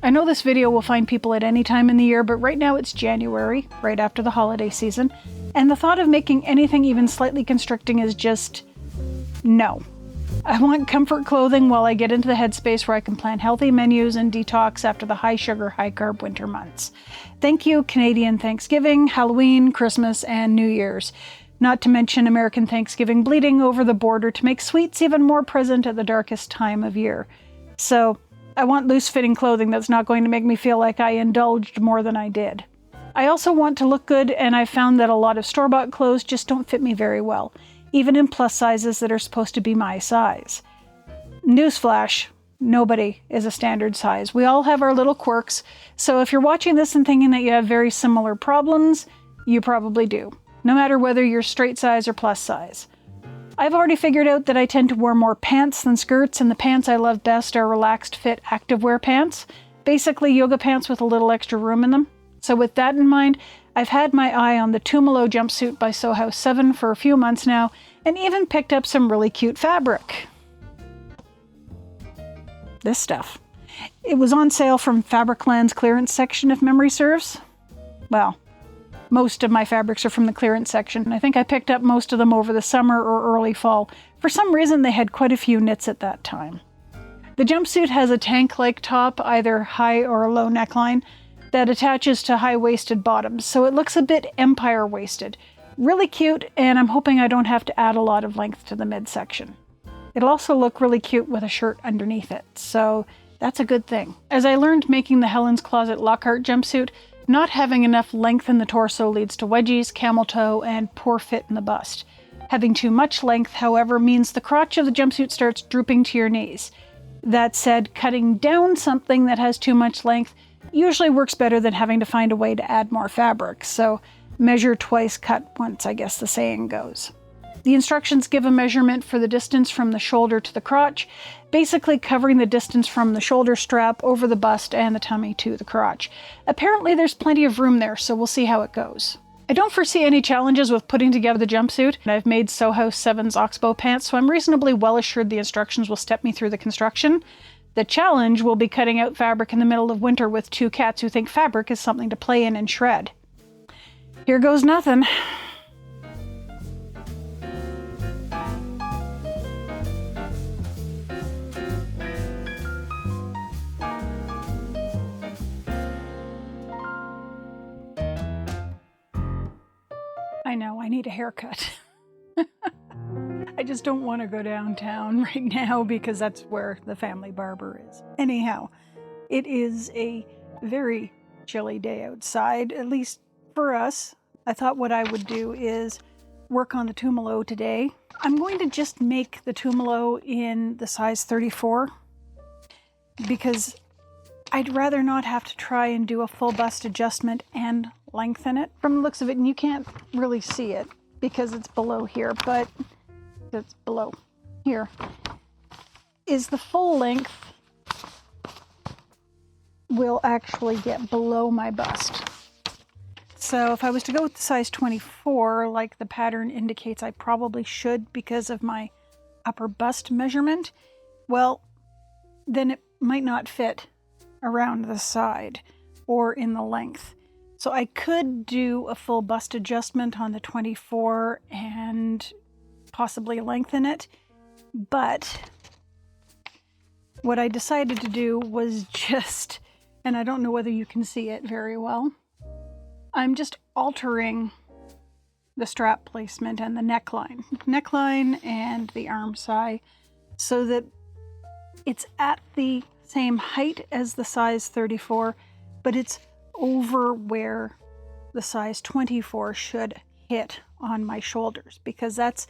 I know this video will find people at any time in the year, but right now it's January, right after the holiday season, and the thought of making anything even slightly constricting is just no. I want comfort clothing while I get into the headspace where I can plan healthy menus and detox after the high sugar, high carb winter months. Thank you, Canadian Thanksgiving, Halloween, Christmas, and New Year's. Not to mention American Thanksgiving bleeding over the border to make sweets even more present at the darkest time of year. So, I want loose-fitting clothing that's not going to make me feel like I indulged more than I did. I also want to look good, and I found that a lot of store-bought clothes just don't fit me very well, even in plus sizes that are supposed to be my size. Newsflash, nobody is a standard size. We all have our little quirks, so if you're watching this and thinking that you have very similar problems, you probably do, no matter whether you're straight size or plus size. I've already figured out that I tend to wear more pants than skirts, and the pants I love best are relaxed fit activewear pants, basically yoga pants with a little extra room in them. So with that in mind, I've had my eye on the Tumalo Jumpsuit by Sew House 7 for a few months now, and even picked up some really cute fabric. This stuff. It was on sale from Fabricland's clearance section, if memory serves. Well, most of my fabrics are from the clearance section. I think I picked up most of them over the summer or early fall. For some reason, they had quite a few knits at that time. The jumpsuit has a tank-like top, either high or low neckline, that attaches to high-waisted bottoms, so it looks a bit empire-waisted. Really cute, and I'm hoping I don't have to add a lot of length to the midsection. It'll also look really cute with a shirt underneath it, so that's a good thing. As I learned making the Helen's Closet Lockhart jumpsuit, not having enough length in the torso leads to wedgies, camel toe, and poor fit in the bust. Having too much length, however, means the crotch of the jumpsuit starts drooping to your knees. That said, cutting down something that has too much length usually works better than having to find a way to add more fabric, so measure twice, cut once, I guess the saying goes. The instructions give a measurement for the distance from the shoulder to the crotch, basically covering the distance from the shoulder strap over the bust and the tummy to the crotch. Apparently there's plenty of room there, so we'll see how it goes. I don't foresee any challenges with putting together the jumpsuit, and I've made Sew House 7's Oxbow pants, so I'm reasonably well assured the instructions will step me through the construction. The challenge will be cutting out fabric in the middle of winter with two cats who think fabric is something to play in and shred. Here goes nothing. I know, I need a haircut. I just don't want to go downtown right now because that's where the family barber is. Anyhow, it is a very chilly day outside, at least for us. I thought what I would do is work on the Tumalo today. I'm going to just make the Tumalo in the size 34 because I'd rather not have to try and do a full bust adjustment and lengthen it from the looks of it, and you can't really see it because it's below here, but it's below here is the full length will actually get below my bust. So if I was to go with the size 24 like the pattern indicates I probably should because of my upper bust measurement, well then it might not fit around the side or in the length. So I could do a full bust adjustment on the 24 and possibly lengthen it, but what I decided to do was just, and I don't know whether you can see it very well, I'm just altering the strap placement and the neckline and the arm side so that it's at the same height as the size 34, but it's over where the size 24 should hit on my shoulders, because that's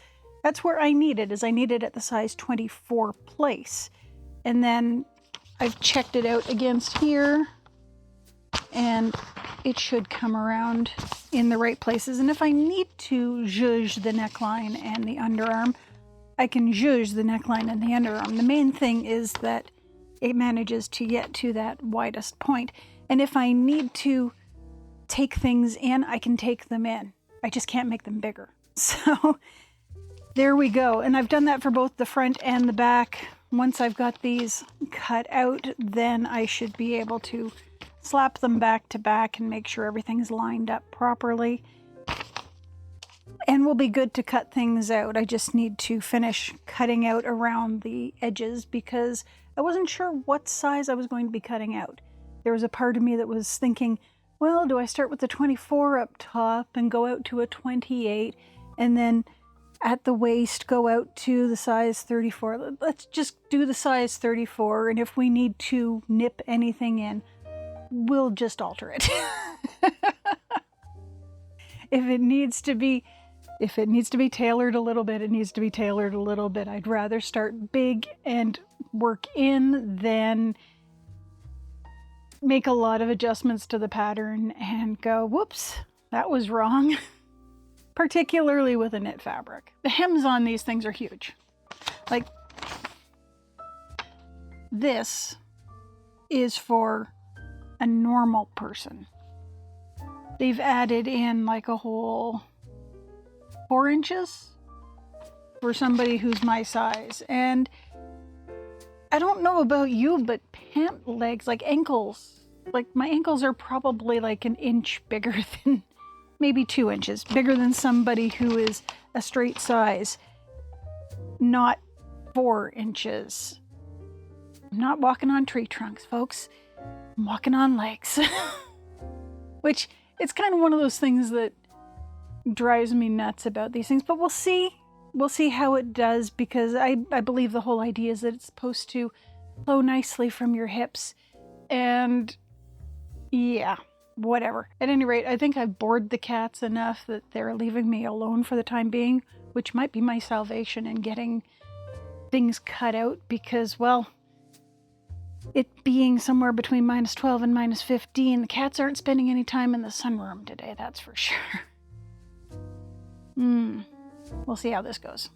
where I need it, is I need it at the size 24 place. And then I've checked it out against here and it should come around in the right places. And if I need to zhuzh the neckline and the underarm, I can zhuzh the neckline and the underarm. The main thing is that it manages to get to that widest point. And if I need to take things in, I can take them in. I just can't make them bigger. So there we go. And I've done that for both the front and the back once I've got these cut out, then I should be able to slap them back to back and make sure everything's lined up properly. And we'll be good to cut things out. I just need to finish cutting out around the edges because I wasn't sure what size I was going to be cutting out. There was a part of me that was thinking, well, do I start with the 24 up top and go out to a 28 and then at the waist go out to the size 34? Let's just do the size 34, and if we need to nip anything in, we'll just alter it. If it needs to be tailored a little bit, it needs to be tailored a little bit. I'd rather start big and work in than make a lot of adjustments to the pattern and go, whoops, that was wrong. Particularly with a knit fabric. The hems on these things are huge. Like, this is for a normal person. They've added in like a whole 4 inches for somebody who's my size. And I don't know about you, but pant legs, like ankles, like my ankles are probably like an inch bigger than, maybe 2 inches bigger than somebody who is a straight size, not 4 inches. I'm not walking on tree trunks, folks. I'm walking on legs. Which, it's kind of one of those things that drives me nuts about these things, but we'll see. We'll see how it does, because I believe the whole idea is that it's supposed to flow nicely from your hips. And yeah, whatever. At any rate, I think I've bored the cats enough that they're leaving me alone for the time being, which might be my salvation in getting things cut out, because, well, it being somewhere between -12 and -15, the cats aren't spending any time in the sunroom today, that's for sure. We'll see how this goes.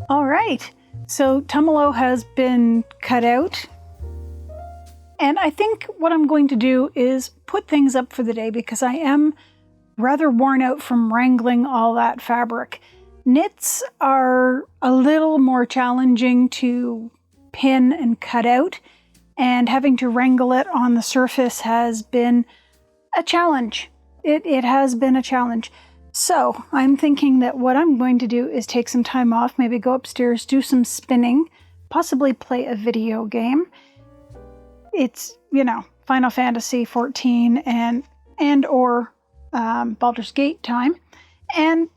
All right, so Tumalo has been cut out, and I think what I'm going to do is put things up for the day, because I am rather worn out from wrangling all that fabric. Knits are a little more challenging to pin and cut out, and having to wrangle it on the surface has been a challenge. It has been a challenge. So I'm thinking that what I'm going to do is take some time off, maybe go upstairs, do some spinning, possibly play a video game. It's, Final Fantasy 14 and or Baldur's Gate time. And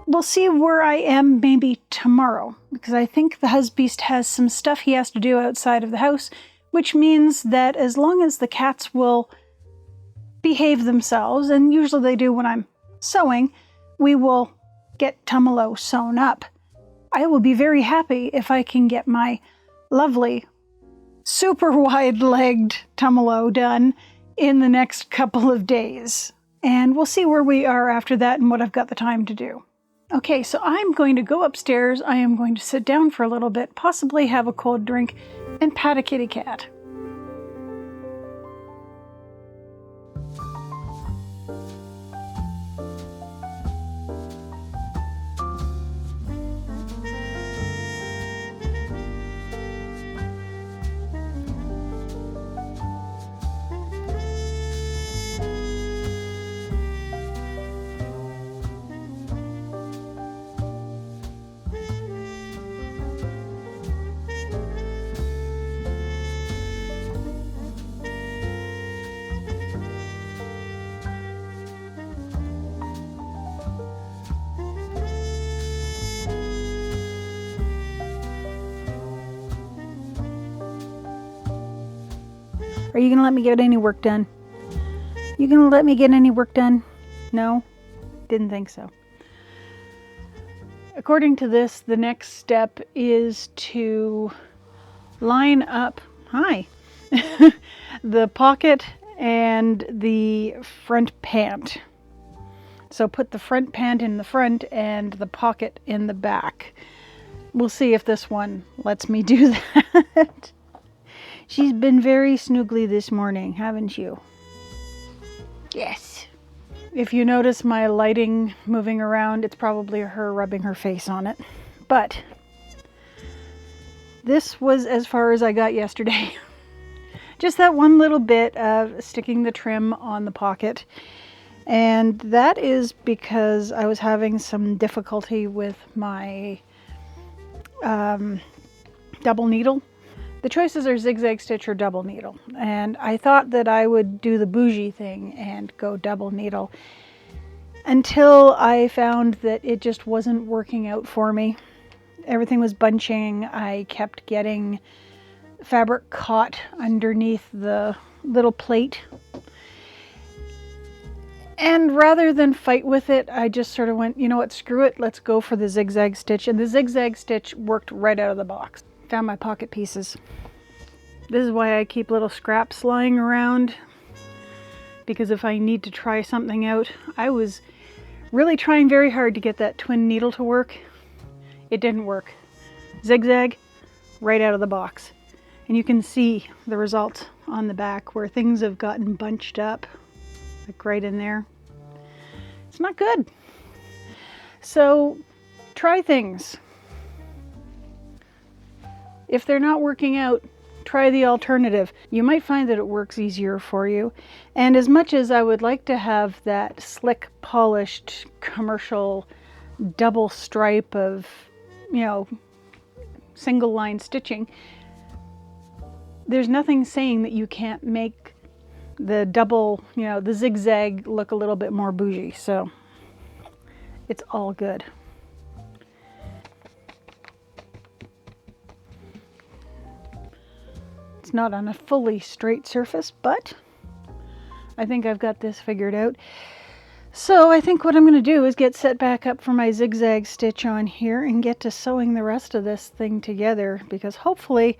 we'll see where I am maybe tomorrow, because I think the husbeast has some stuff he has to do outside of the house, which means that as long as the cats will behave themselves, and usually they do when I'm sewing, we will get Tumalo sewn up. I will be very happy if I can get my lovely, super wide-legged Tumalo done in the next couple of days. And we'll see where we are after that and what I've got the time to do. Okay, so I'm going to go upstairs. I am going to sit down for a little bit, possibly have a cold drink, and pat a kitty cat. Are you gonna let me get any work done? You gonna let me get any work done? No? Didn't think so. According to this, the next step is to line up, the pocket and the front pant. So put the front pant in the front and the pocket in the back. We'll see if this one lets me do that. She's been very snoogly this morning, haven't you? Yes. If you notice my lighting moving around, it's probably her rubbing her face on it. But this was as far as I got yesterday. Just that one little bit of sticking the trim on the pocket. And that is because I was having some difficulty with my double needle. The choices are zigzag stitch or double needle. And I thought that I would do the bougie thing and go double needle until I found that it just wasn't working out for me. Everything was bunching. I kept getting fabric caught underneath the little plate. And rather than fight with it, I just sort of went, you know what, screw it, let's go for the zigzag stitch. And the zigzag stitch worked right out of the box. Found my pocket pieces. This is why I keep little scraps lying around, because if I need to try something out, I was really trying very hard to get that twin needle to work. It didn't work. Zigzag, right out of the box. And you can see the result on the back where things have gotten bunched up, like right in there. It's not good. So try things. If they're not working out, try the alternative. You might find that it works easier for you. And as much as I would like to have that slick, polished, commercial double stripe of, single line stitching, there's nothing saying that you can't make the double, the zigzag look a little bit more bougie. So it's all good. It's not on a fully straight surface, but I think I've got this figured out. So I think what I'm going to do is get set back up for my zigzag stitch on here and get to sewing the rest of this thing together, because hopefully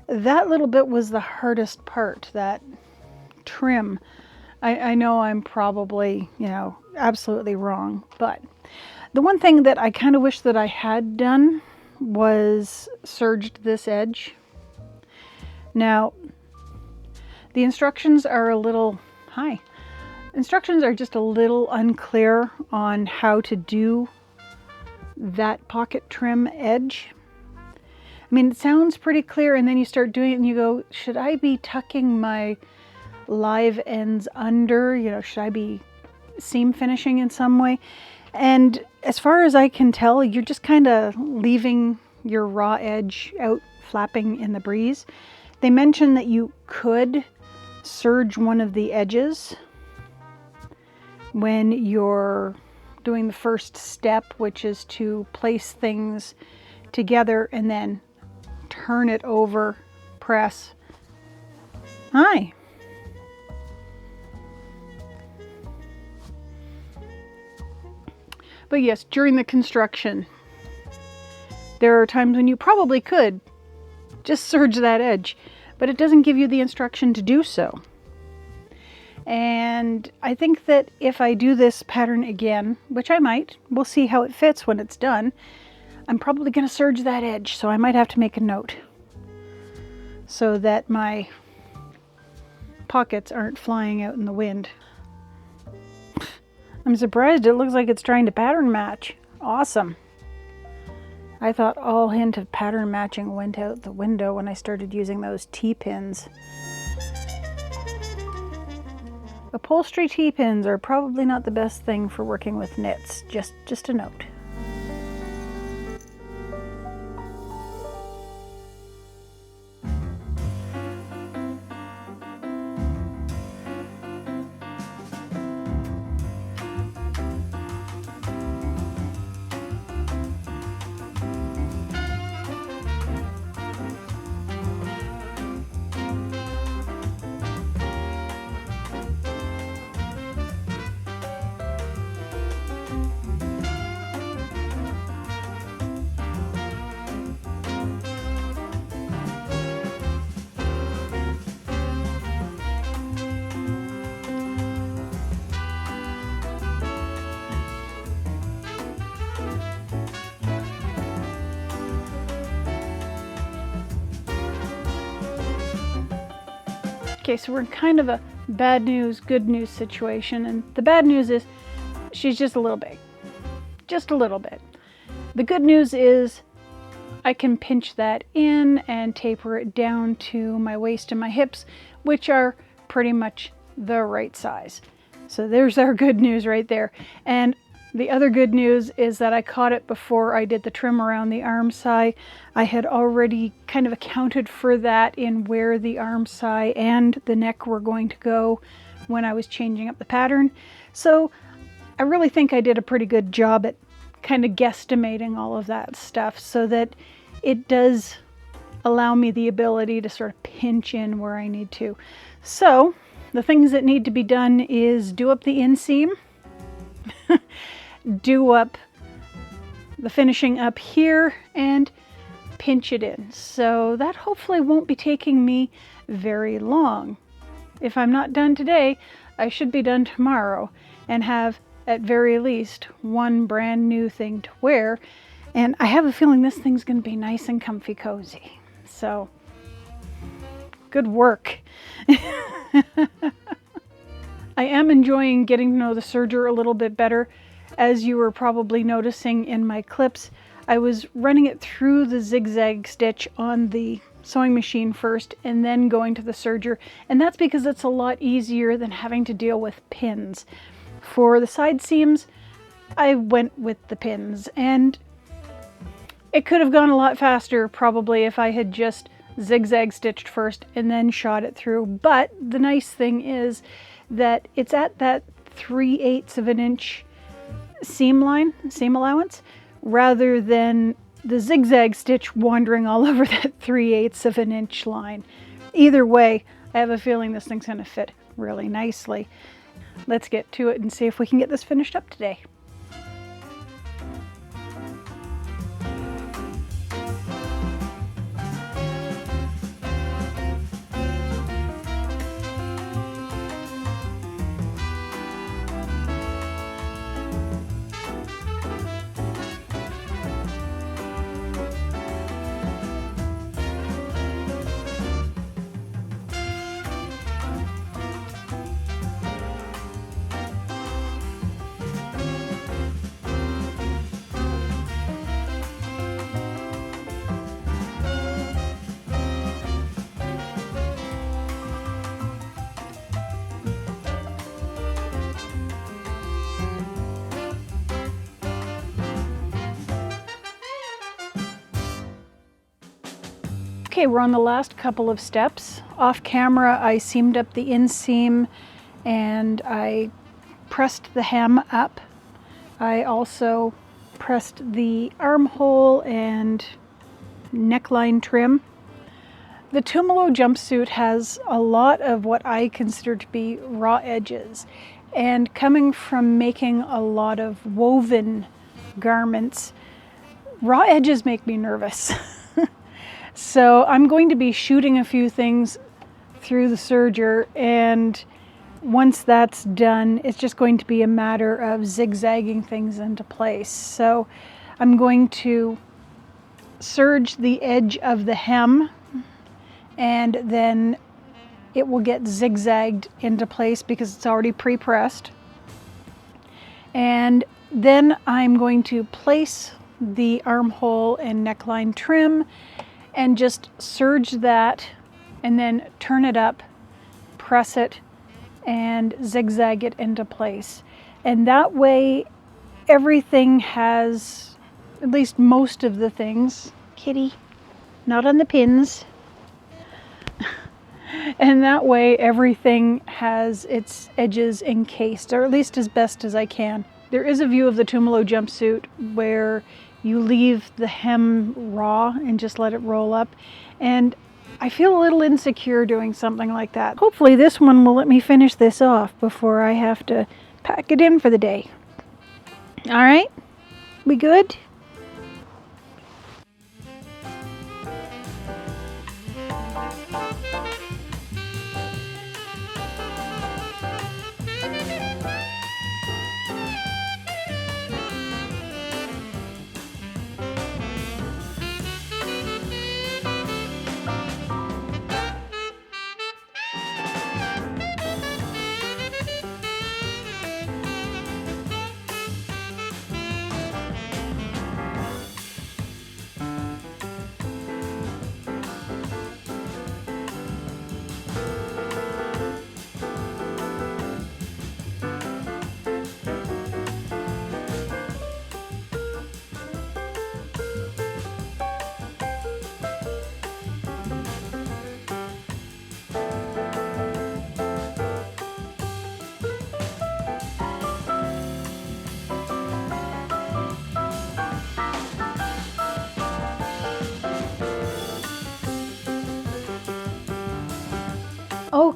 that little bit was the hardest part, that trim. I know I'm probably, absolutely wrong, but the one thing that I kind of wish that I had done was serged this edge. Now, the instructions are instructions are just a little unclear on how to do that pocket trim edge. I mean, it sounds pretty clear, and then you start doing it and you go, should I be tucking my live ends under? Should I be seam finishing in some way? And as far as I can tell, you're just kind of leaving your raw edge out flapping in the breeze. They mentioned that you could serge one of the edges when you're doing the first step, which is to place things together and then turn it over, press. Hi. But yes, during the construction, there are times when you probably could just serge that edge, but it doesn't give you the instruction to do so. And I think that if I do this pattern again, which I might, we'll see how it fits when it's done, I'm probably going to serge that edge, so I might have to make a note so that my pockets aren't flying out in the wind. I'm surprised it looks like it's trying to pattern match. Awesome. I thought all hint of pattern matching went out the window when I started using those T-pins. Upholstery T-pins are probably not the best thing for working with knits, just a note. Okay, so we're in kind of a bad news, good news situation, and the bad news is she's just a little big. Just a little bit. The good news is I can pinch that in and taper it down to my waist and my hips, which are pretty much the right size. So there's our good news right there. And the other good news is that I caught it before I did the trim around the arm side. I had already kind of accounted for that in where the arm side and the neck were going to go when I was changing up the pattern. So I really think I did a pretty good job at kind of guesstimating all of that stuff so that it does allow me the ability to sort of pinch in where I need to. So the things that need to be done is do up the inseam, do up the finishing up here, and pinch it in. So that hopefully won't be taking me very long. If I'm not done today, I should be done tomorrow and have at very least one brand new thing to wear. And I have a feeling this thing's going to be nice and comfy cozy. So, good work. I am enjoying getting to know the serger a little bit better. As you were probably noticing in my clips, I was running it through the zigzag stitch on the sewing machine first and then going to the serger. And that's because it's a lot easier than having to deal with pins. For the side seams, I went with the pins, and it could have gone a lot faster probably if I had just zigzag stitched first and then shot it through. But the nice thing is that it's at that 3/8 of an inch seam allowance, rather than the zigzag stitch wandering all over that 3/8 of an inch line. Either way, I have a feeling this thing's going to fit really nicely. Let's get to it and see if we can get this finished up today. Okay, we're on the last couple of steps. Off camera, I seamed up the inseam and I pressed the hem up. I also pressed the armhole and neckline trim. The Tumalo Jumpsuit has a lot of what I consider to be raw edges. And coming from making a lot of woven garments, raw edges make me nervous. So I'm going to be shooting a few things through the serger, and once that's done, it's just going to be a matter of zigzagging things into place. So I'm going to serge the edge of the hem, and then it will get zigzagged into place because it's already pre-pressed. And then I'm going to place the armhole and neckline trim and just serge that and then turn it up, press it, and zigzag it into place. And that way everything has, at least most of the things, kitty, not on the pins, and that way everything has its edges encased, or at least as best as I can. There is a view of the Tumalo Jumpsuit where you leave the hem raw and just let it roll up. And I feel a little insecure doing something like that. Hopefully this one will let me finish this off before I have to pack it in for the day. All right, we good?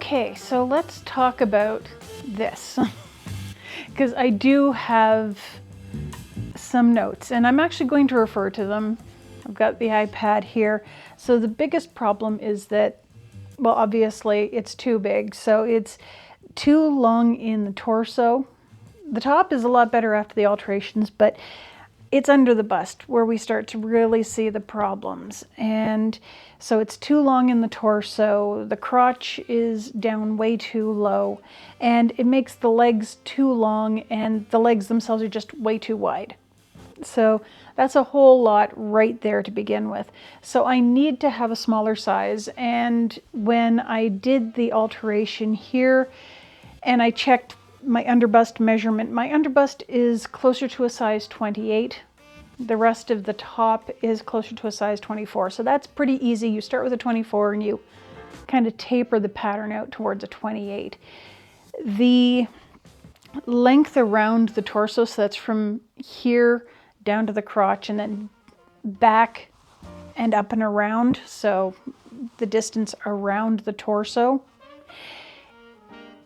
Okay, so let's talk about this because I do have some notes and I'm actually going to refer to them. I've got the iPad here. So the biggest problem is that, well, obviously it's too big. So it's too long in the torso. The top is a lot better after the alterations, but it's under the bust where we start to really see the problems. And so it's too long in the torso, the crotch is down way too low, and it makes the legs too long and the legs themselves are just way too wide. So that's a whole lot right there to begin with. So I need to have a smaller size, and when I did the alteration here and I checked my underbust measurement, my underbust is closer to a size 28. The rest of the top is closer to a size 24. So that's pretty easy. You start with a 24 and you kind of taper the pattern out towards a 28. The length around the torso, so that's from here down to the crotch and then back and up and around, so the distance around the torso,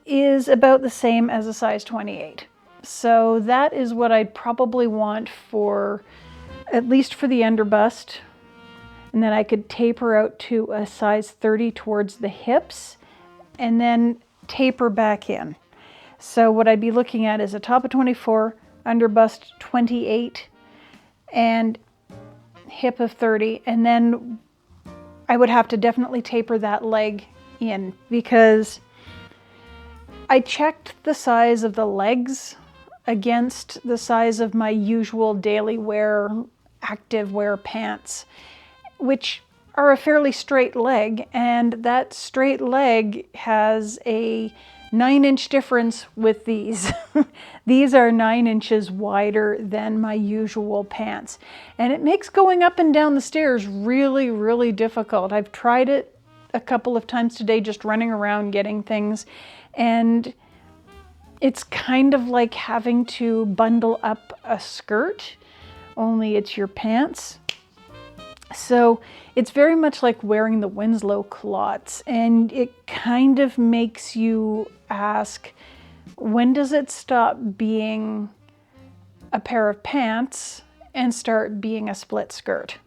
is about the same as a size 28. So that is what I'd probably want for, at least for the underbust. And then I could taper out to a size 30 towards the hips and then taper back in. So what I'd be looking at is a top of 24, underbust 28, and hip of 30. And then I would have to definitely taper that leg in because I checked the size of the legs against the size of my usual daily wear, active wear pants, which are a fairly straight leg, and that straight leg has a 9-inch difference with these. These are 9 inches wider than my usual pants, and it makes going up and down the stairs really, really difficult. I've tried it a couple of times today, just running around getting things, and it's kind of like having to bundle up a skirt, only it's your pants. So it's very much like wearing the Winslow culottes, and it kind of makes you ask, when does it stop being a pair of pants and start being a split skirt?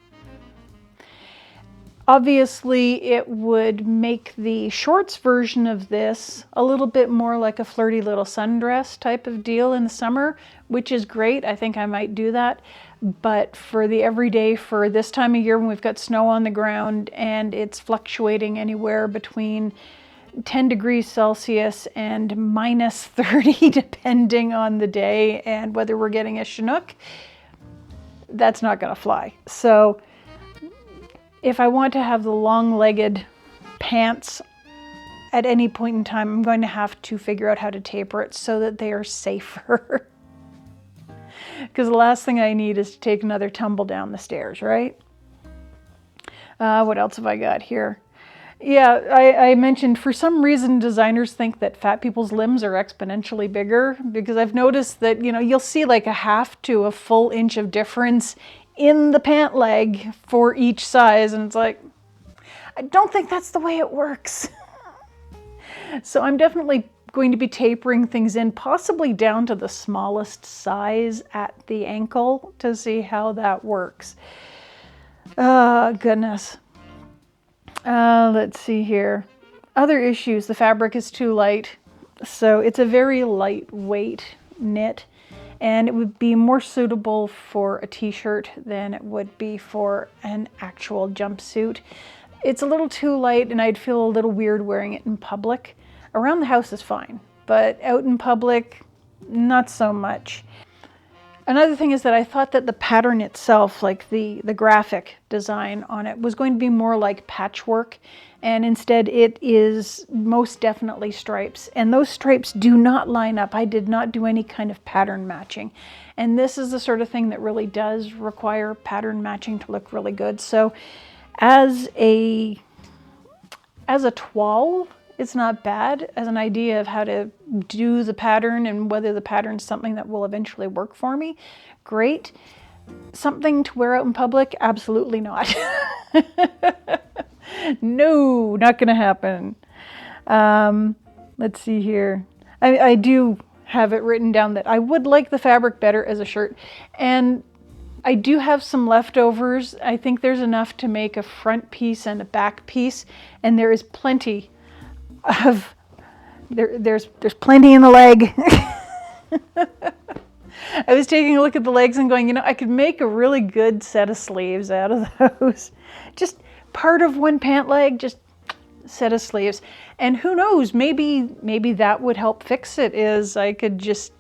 Obviously, it would make the shorts version of this a little bit more like a flirty little sundress type of deal in the summer, which is great. I think I might do that. But for the everyday, for this time of year when we've got snow on the ground and it's fluctuating anywhere between 10 degrees Celsius and minus 30 depending on the day and whether we're getting a Chinook, that's not going to fly. So if I want to have the long-legged pants at any point in time, I'm going to have to figure out how to taper it so that they are safer. Because the last thing I need is to take another tumble down the stairs, right? What else have I got here? Yeah, I mentioned for some reason designers think that fat people's limbs are exponentially bigger, because I've noticed that, you know, you'll see like a half to a full inch of difference in the pant leg for each size, and it's like, I don't think that's the way it works. So I'm definitely going to be tapering things in, possibly down to the smallest size at the ankle to see how that works. Oh, goodness. Let's see here. Other issues, the fabric is too light. So it's a very lightweight knit, and it would be more suitable for a t-shirt than it would be for an actual jumpsuit. It's a little too light and I'd feel a little weird wearing it in public. Around the house is fine, but out in public, not so much. Another thing is that I thought that the pattern itself, like the graphic design on it, was going to be more like patchwork, and instead it is most definitely stripes. And those stripes do not line up. I did not do any kind of pattern matching. And this is the sort of thing that really does require pattern matching to look really good. So as a toile, it's not bad. As an idea of how to do the pattern and whether the pattern's something that will eventually work for me, great. Something to wear out in public? Absolutely not. No, not gonna happen. Let's see here. I do have it written down that I would like the fabric better as a shirt. And I do have some leftovers. I think there's enough to make a front piece and a back piece. And there is plenty of, there's plenty in the leg. I was taking a look at the legs and going, I could make a really good set of sleeves out of those. Just part of one pant leg, just set of sleeves. And who knows, maybe that would help fix it, is I could just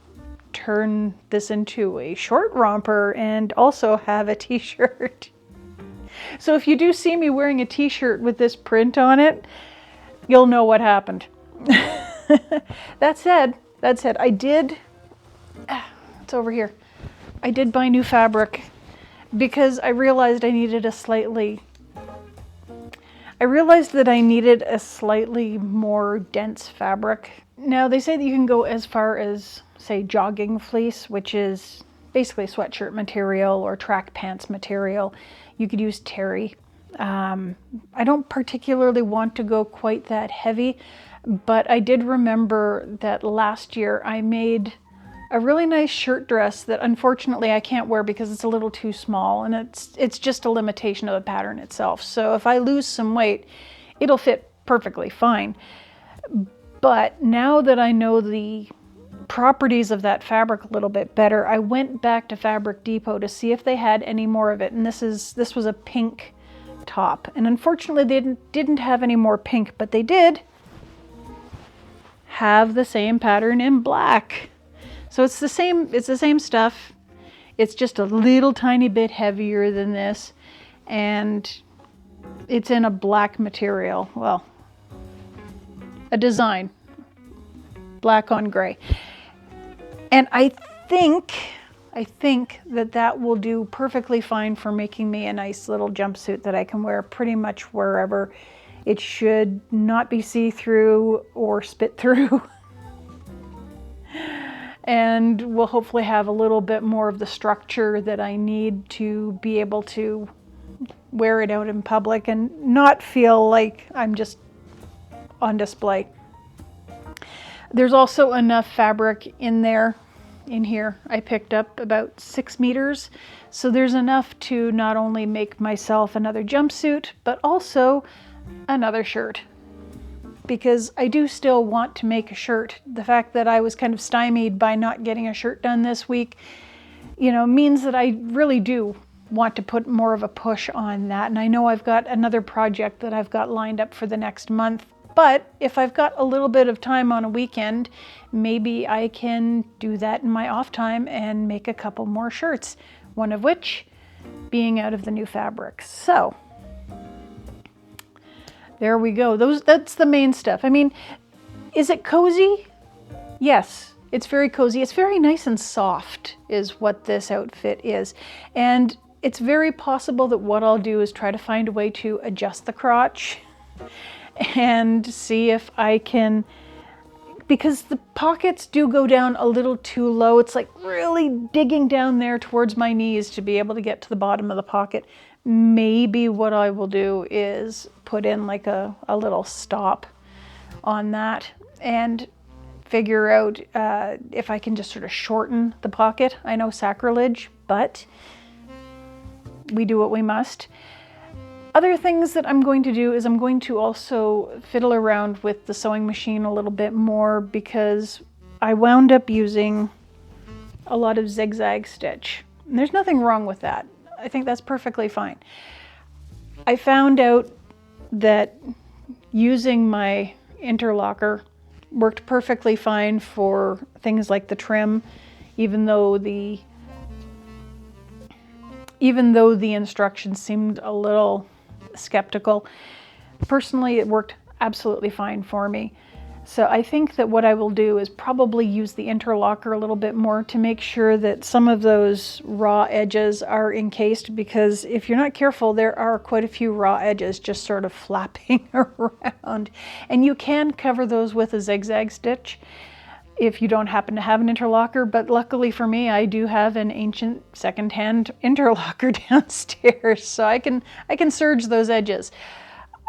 turn this into a short romper and also have a t-shirt. So if you do see me wearing a t-shirt with this print on it, you'll know what happened. That said, I did, it's over here. I did buy new fabric because I realized that I needed a slightly more dense fabric. Now, they say that you can go as far as, say, jogging fleece, which is basically sweatshirt material or track pants material. You could use terry. I don't particularly want to go quite that heavy, but I did remember that last year I made a really nice shirt dress that unfortunately I can't wear because it's a little too small, and it's just a limitation of the pattern itself. So if I lose some weight, it'll fit perfectly fine. But now that I know the properties of that fabric a little bit better, I went back to Fabric Depot to see if they had any more of it. And this was a pink top. And unfortunately they didn't have any more pink, but they did have the same pattern in black. So it's the same stuff. It's just a little tiny bit heavier than this, and it's in a black material. Well, a design, black on gray. And I think that will do perfectly fine for making me a nice little jumpsuit that I can wear pretty much wherever. It should not be see-through or spit through. And will hopefully have a little bit more of the structure that I need to be able to wear it out in public and not feel like I'm just on display. There's also enough fabric in here. I picked up about 6 meters. So there's enough to not only make myself another jumpsuit, but also another shirt. Because I do still want to make a shirt. The fact that I was kind of stymied by not getting a shirt done this week, means that I really do want to put more of a push on that. And I know I've got another project that I've got lined up for the next month. But if I've got a little bit of time on a weekend, maybe I can do that in my off time and make a couple more shirts. One of which being out of the new fabric. So there we go. That's the main stuff. I mean, is it cozy? Yes, it's very cozy. It's very nice and soft is what this outfit is. And it's very possible that what I'll do is try to find a way to adjust the crotch and see if I can, because the pockets do go down a little too low. It's like really digging down there towards my knees to be able to get to the bottom of the pocket. Maybe what I will do is put in like a little stop on that and figure out if I can just sort of shorten the pocket. I know, sacrilege, but we do what we must. Other things that I'm going to do is I'm going to also fiddle around with the sewing machine a little bit more, because I wound up using a lot of zigzag stitch. And there's nothing wrong with that. I think that's perfectly fine. I found out that using my interlocker worked perfectly fine for things like the trim, even though the instructions seemed a little skeptical. Personally, it worked absolutely fine for me. So I think that what I will do is probably use the interlocker a little bit more to make sure that some of those raw edges are encased, because if you're not careful, there are quite a few raw edges just sort of flapping around. And you can cover those with a zigzag stitch if you don't happen to have an interlocker, but luckily for me, I do have an ancient secondhand interlocker downstairs, so I can serge those edges.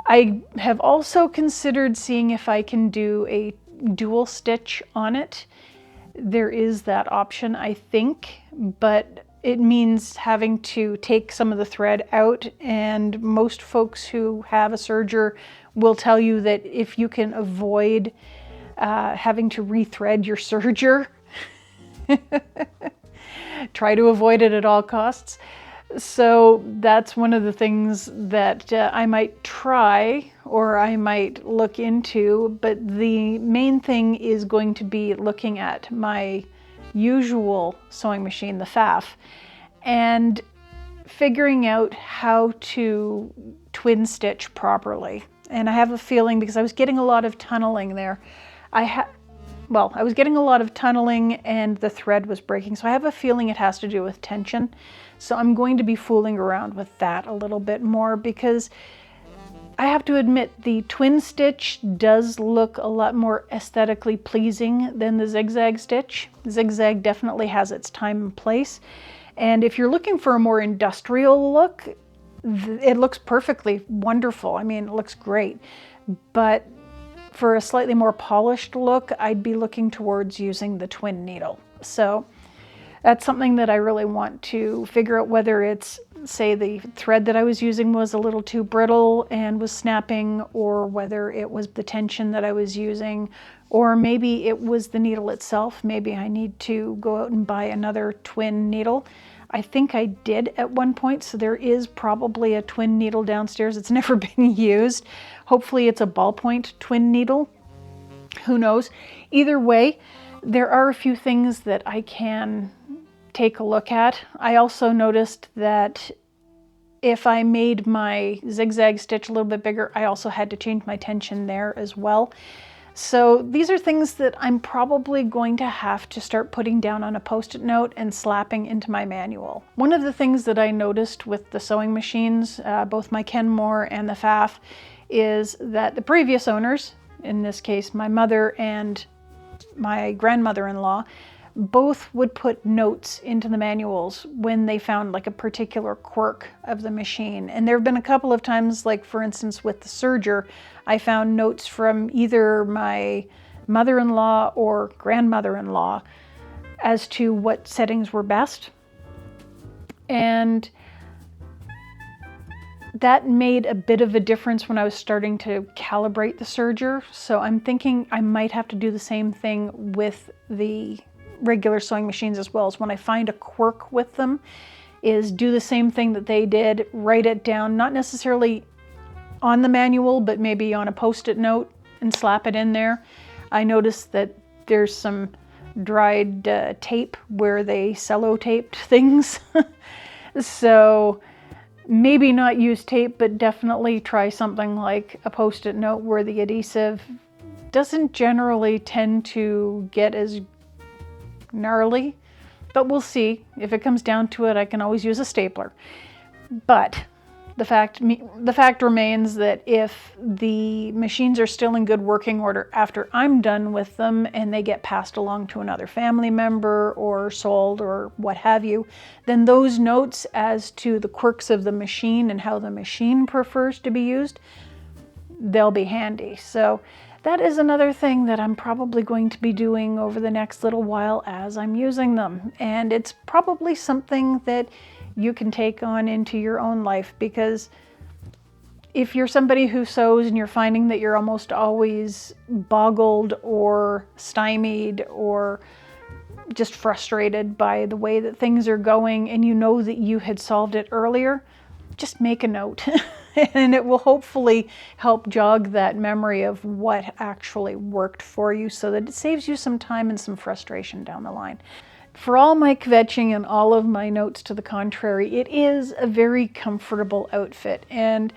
I have also considered seeing if I can do a dual stitch on it. There is that option, I think, but it means having to take some of the thread out, and most folks who have a serger will tell you that if you can avoid having to rethread your serger, try to avoid it at all costs. So that's one of the things that I might try, or I might look into, but the main thing is going to be looking at my usual sewing machine, the FAF, and figuring out how to twin stitch properly. And I have a feeling, because I was getting a lot of tunneling there, I was getting a lot of tunneling and the thread was breaking, so I have a feeling it has to do with tension. So I'm going to be fooling around with that a little bit more, because I have to admit the twin stitch does look a lot more aesthetically pleasing than the zigzag stitch. Zigzag definitely has its time and place. And if you're looking for a more industrial look, it looks perfectly wonderful. I mean, it looks great. But for a slightly more polished look, I'd be looking towards using the twin needle. So that's something that I really want to figure out, whether it's, say, the thread that I was using was a little too brittle and was snapping, or whether it was the tension that I was using, or maybe it was the needle itself. Maybe I need to go out and buy another twin needle. I think I did at one point, so there is probably a twin needle downstairs. It's never been used. Hopefully it's a ballpoint twin needle. Who knows? Either way, there are a few things that I can take a look at. I also noticed that if I made my zigzag stitch a little bit bigger, I also had to change my tension there as well. So these are things that I'm probably going to have to start putting down on a post-it note and slapping into my manual. One of the things that I noticed with the sewing machines, both my Kenmore and the FAF, is that the previous owners, in this case my mother and my grandmother-in-law, both would put notes into the manuals when they found like a particular quirk of the machine. And there have been a couple of times, like for instance with the serger, I found notes from either my mother-in-law or grandmother-in-law as to what settings were best. And that made a bit of a difference when I was starting to calibrate the serger. So I'm thinking I might have to do the same thing with the regular sewing machines as well. As when I find a quirk with them, is do the same thing that they did, write it down, not necessarily on the manual, but maybe on a post-it note and slap it in there. I noticed that there's some dried tape where they cello-taped things. So maybe not use tape, but definitely try something like a post-it note where the adhesive doesn't generally tend to get as gnarly, but we'll see. If it comes down to it, I can always use a stapler. But the fact remains that if the machines are still in good working order after I'm done with them and they get passed along to another family member or sold or what have you, then those notes as to the quirks of the machine and how the machine prefers to be used, they'll be handy. So that is another thing that I'm probably going to be doing over the next little while as I'm using them. And it's probably something that you can take on into your own life, because if you're somebody who sews and you're finding that you're almost always boggled or stymied or just frustrated by the way that things are going, and you know that you had solved it earlier, just make a note. And it will hopefully help jog that memory of what actually worked for you, so that it saves you some time and some frustration down the line. For all my kvetching and all of my notes to the contrary, it is a very comfortable outfit, and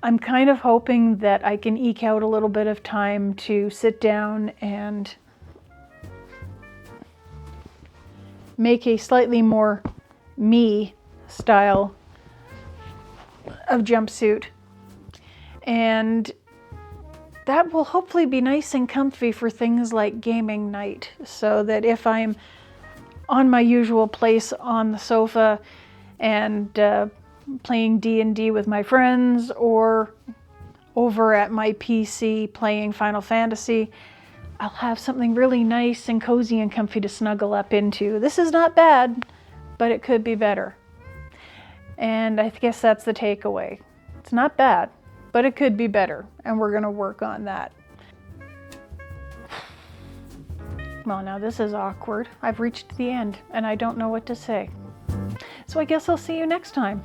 I'm kind of hoping that I can eke out a little bit of time to sit down and make a slightly more me style of jumpsuit, and that will hopefully be nice and comfy for things like gaming night, so that if I'm on my usual place on the sofa and playing D&D with my friends, or over at my PC playing Final Fantasy, I'll have something really nice and cozy and comfy to snuggle up into. This is not bad, but it could be better. And I guess that's the takeaway. It's not bad, but it could be better, and we're gonna work on that. Well, now this is awkward. I've reached the end, and I don't know what to say. So I guess I'll see you next time.